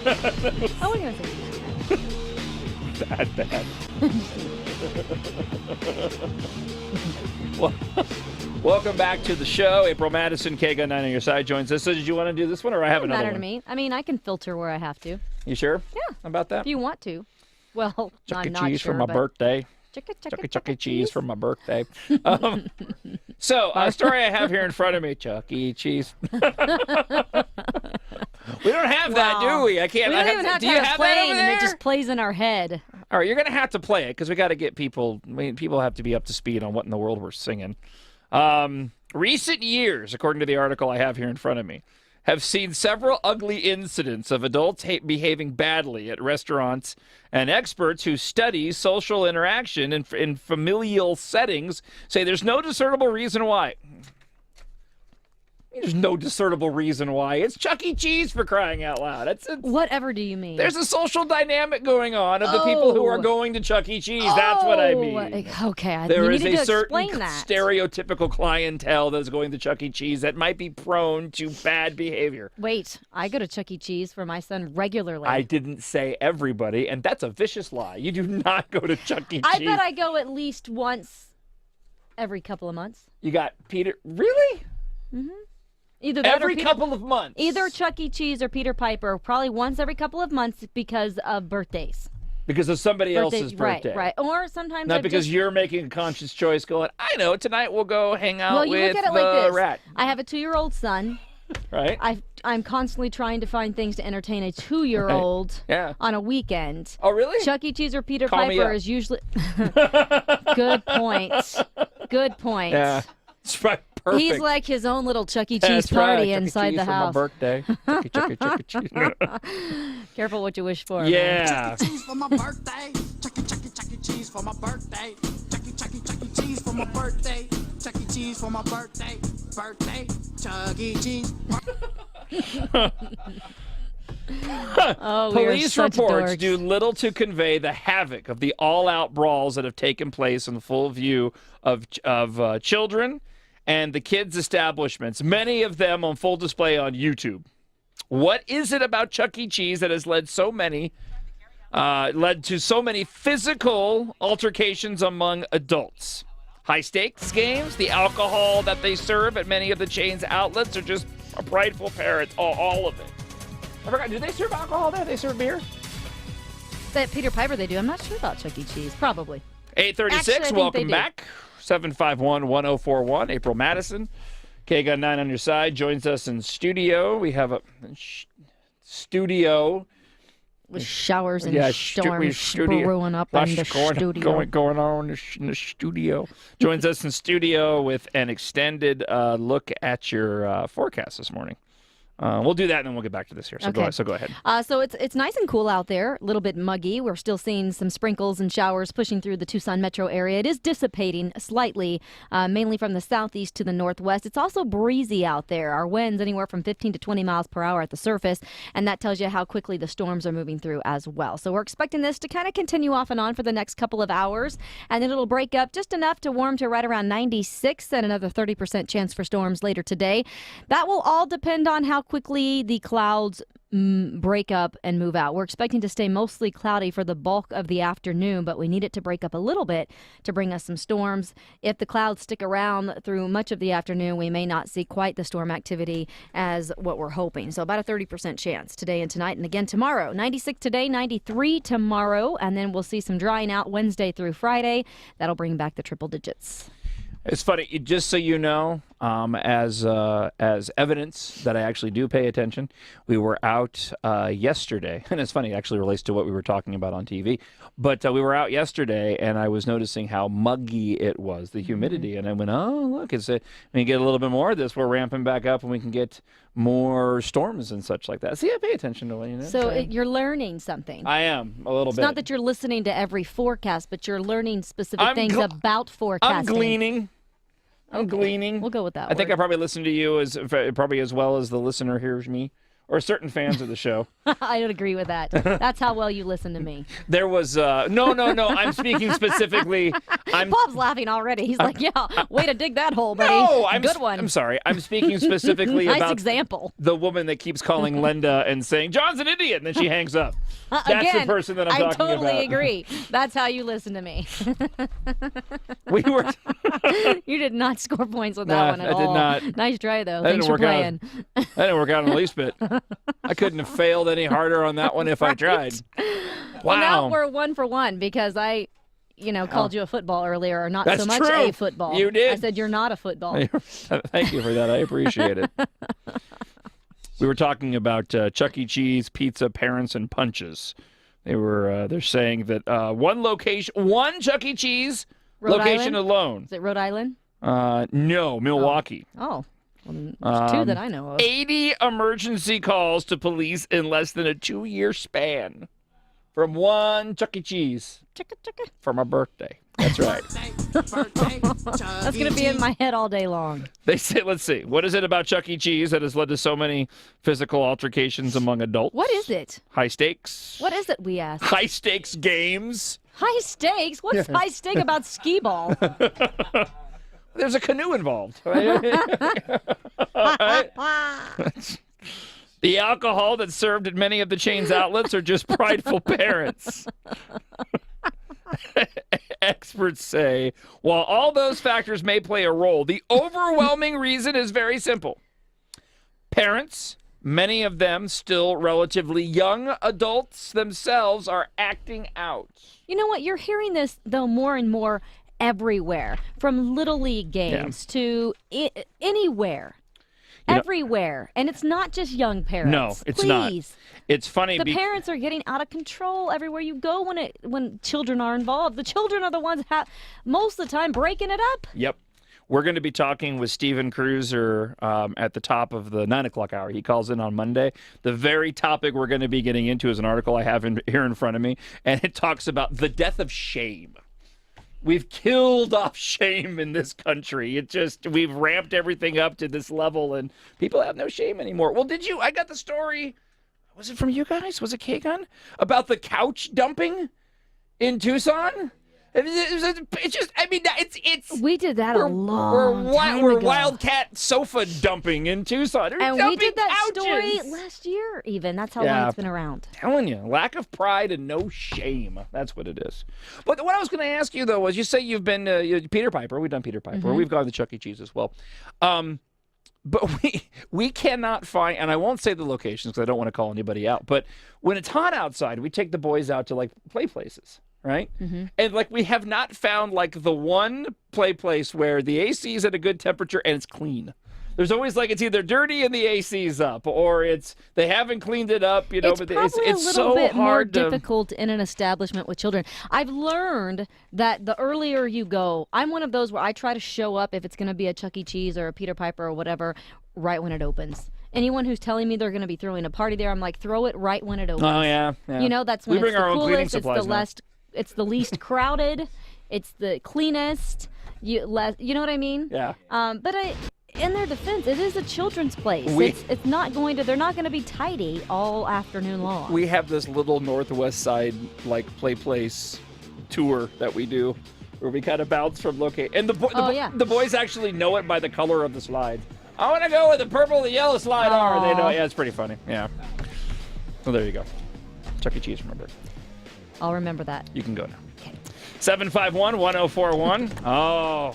I wasn't going to say Bad. Well, welcome back to the show. April Madison, K-Gun 9 on your side, joins us. So did you want to do this one, or I have another one? Doesn't matter to me. I mean, I can filter where I have to. You sure? Yeah. About that? If you want to. Well, Chuck I'm E. not Cheese sure, for my but... birthday. Chuck E. Cheese for my birthday. So, a story I have here in front of me, Chuck E. Cheese. We don't have that, do we? I can't. We don't even have to have it playing, and it just plays in our head. All right, you're going to have to play it because we got to get people. People have to be up to speed on what in the world we're singing. Recent years, according to the article I have here in front of me, have seen several ugly incidents of adults behaving badly at restaurants, and experts who study social interaction in familial settings say there's no discernible reason why. There's no discernible reason why. It's Chuck E. Cheese, for crying out loud. It's Whatever do you mean? There's a social dynamic going on of the people who are going to Chuck E. Cheese. That's what I mean. Okay, there you is needed a to certain explain that. stereotypical clientele that's going to Chuck E. Cheese that might be prone to bad behavior. Wait, I go to Chuck E. Cheese for my son regularly. I didn't say everybody, and that's a vicious lie. You do not go to Chuck E. Cheese. I bet I go at least once every couple of months. You got Peter. Really? Mm-hmm. Either that every couple of months. Either Chuck E. Cheese or Peter Piper, probably once every couple of months because of birthdays. Because of somebody else's birthday. Right. Or sometimes not because you're making a conscious choice going, I know, tonight we'll go hang out with look at it like this. Rat. I have a 2-year-old son. Right. I'm constantly trying to find things to entertain a 2-year-old on a weekend. Oh, really? Chuck E. Cheese or Peter Call Piper is usually... Good point. Good point. Yeah. It's right. Perfect. He's like his own little Chuck E. Cheese party inside the house. For my birthday. Chuck E. Cheese. Careful what you wish for. Yeah. Chuck E. Cheese for my birthday. Chuck E. Cheese for my birthday. Chuck E. Cheese for my birthday. Chuck E. Cheese for my birthday. Birthday. Chuck E. Cheese. Police reports do little to convey the havoc of the all-out brawls that have taken place in full view of children and the kids' establishments, many of them on full display on YouTube. What is it about Chuck E. Cheese that has led to so many physical altercations among adults? High-stakes games, the alcohol that they serve at many of the chain's outlets, or just a prideful parents, all of it. I forgot, do they serve alcohol there? They serve beer? At Peter Piper they do. I'm not sure about Chuck E. Cheese. Probably. 8:36, welcome back. 751-1041. April Madison, K-Gun 9 on your side, joins us in studio. We have a studio. With showers and storms brewing up in the studio. Going on in the studio. Joins us in studio with an extended look at your forecast this morning. We'll do that, and then we'll get back to this here. So okay. Go ahead. So it's nice and cool out there, a little bit muggy. We're still seeing some sprinkles and showers pushing through the Tucson metro area. It is dissipating slightly, mainly from the southeast to the northwest. It's also breezy out there. Our winds anywhere from 15 to 20 miles per hour at the surface, and that tells you how quickly the storms are moving through as well. So we're expecting this to kind of continue off and on for the next couple of hours, and then it'll break up just enough to warm to right around 96 and another 30% chance for storms later today. That will all depend on how quickly the clouds break up and move out. We're expecting to stay mostly cloudy for the bulk of the afternoon, but we need it to break up a little bit to bring us some storms. If the clouds stick around through much of the afternoon, we may not see quite the storm activity as what we're hoping. So about a 30% chance today and tonight, and again tomorrow. 96 today, 93 tomorrow, and then we'll see some drying out Wednesday through Friday. That'll bring back the triple digits. It's funny, just so you know, as evidence that I actually do pay attention, we were out yesterday, and it's funny, it actually relates to what we were talking about on TV, but we were out yesterday, and I was noticing how muggy it was, the humidity, and I went, oh, look, we get a little bit more of this, we're ramping back up, and we can get more storms and such like that. See, I pay attention to what you know. So you're learning something. I am, a little bit. It's not that you're listening to every forecast, but you're learning specific things about forecasting. I'm gleaning. I'm gleaning. We'll go with that. I think I probably listen to you as well as the listener hears me or certain fans of the show. I don't agree with that. That's how well you listen to me. There was no. I'm speaking specifically. Bob's laughing already. He's like, "Yeah, way to dig that hole, buddy. No, Good one. I'm sorry. I'm speaking specifically Nice about example. the woman that keeps calling Linda and saying John's an idiot, and then she hangs up. That's Again, the person that I'm talking about. I totally agree. That's how you listen to me. We were. You did not score points with that one at all. I did not. Nice try though. That Thanks didn't for work out. playing. That didn't work out in the least bit. I couldn't have failed any harder on that one if I tried. Wow. Well, now we're 1 for 1 because I, called you a football earlier, or not That's so much true. a football. You did. I said you're not a football. Thank you for that. I appreciate it. We were talking about Chuck E. Cheese, pizza, parents, and punches. They're saying that one Chuck E. Cheese Rhode location Island? alone. Is it Rhode Island? No, Milwaukee. Oh. Well, there's 2 that I know of. 80 emergency calls to police in less than a 2-year span from one Chuck E. Cheese Chicka. for my birthday. That's right. Birthday, That's going to be in my head all day long. They say, let's see, what is it about Chuck E. Cheese that has led to so many physical altercations among adults? What is it? High stakes? What is it, we ask? High stakes games? High stakes? What's high stake about skee-ball? There's a canoe involved. Right? The alcohol that's served at many of the chain's outlets are just prideful parents. Experts say, while all those factors may play a role, the overwhelming reason is very simple. Parents, many of them still relatively young adults themselves, are acting out. You know what? You're hearing this, though, more and more everywhere, from Little League games to anywhere. Everywhere. And it's not just young parents. No, it's Please. not. It's funny. The parents are getting out of control everywhere you go when children are involved. The children are the ones most of the time breaking it up. Yep. We're going to be talking with Steven Cruiser at the top of the 9 o'clock hour. He calls in on Monday. The very topic we're going to be getting into is an article I have here in front of me, and it talks about the death of shame. We've killed off shame in this country. We've ramped everything up to this level, and people have no shame anymore. Well, I got the story. Was it from you guys? Was it K-Gun? About the couch dumping in Tucson? It's just, it's. We did that a long time We're ago. wildcat sofa dumping in Tucson. And we did that couches. story last year, even. That's how long it's been around. Telling you, lack of pride and no shame. That's what it is. But what I was going to ask you, though, was you say you've been Peter Piper. We've done Peter Piper. Mm-hmm. We've gone to Chuck E. Cheese as well. But we cannot find, and I won't say the locations because I don't want to call anybody out, but when it's hot outside, we take the boys out to, play places. Right? Mm-hmm. And we have not found the one play place where the AC is at a good temperature and it's clean. There's always it's either dirty and the AC's up, or they haven't cleaned it up, It's but probably it's a little so bit more hard to. difficult in an establishment with children. I've learned that the earlier you go, I'm one of those where I try to show up if it's going to be a Chuck E. Cheese or a Peter Piper or whatever, right when it opens. Anyone who's telling me they're going to be throwing a party there, I'm like, throw it right when it opens. Oh yeah. That's when we bring it's our the own cleaning coolest, supplies. it's the least crowded, it's the cleanest. You know what I mean? Yeah. But in their defense, it is a children's place. It's not going to. They're not going to be tidy all afternoon long. We have this little Northwest Side play place tour that we do, where we kind of bounce from location. And the boys actually know it by the color of the slide. I want to go where the purple and the yellow slide are. They know. Yeah, it's pretty funny. Yeah. Well, there you go. Chuck E. Cheese, remember. I'll remember that. You can go now. Okay. 751-1041. Oh,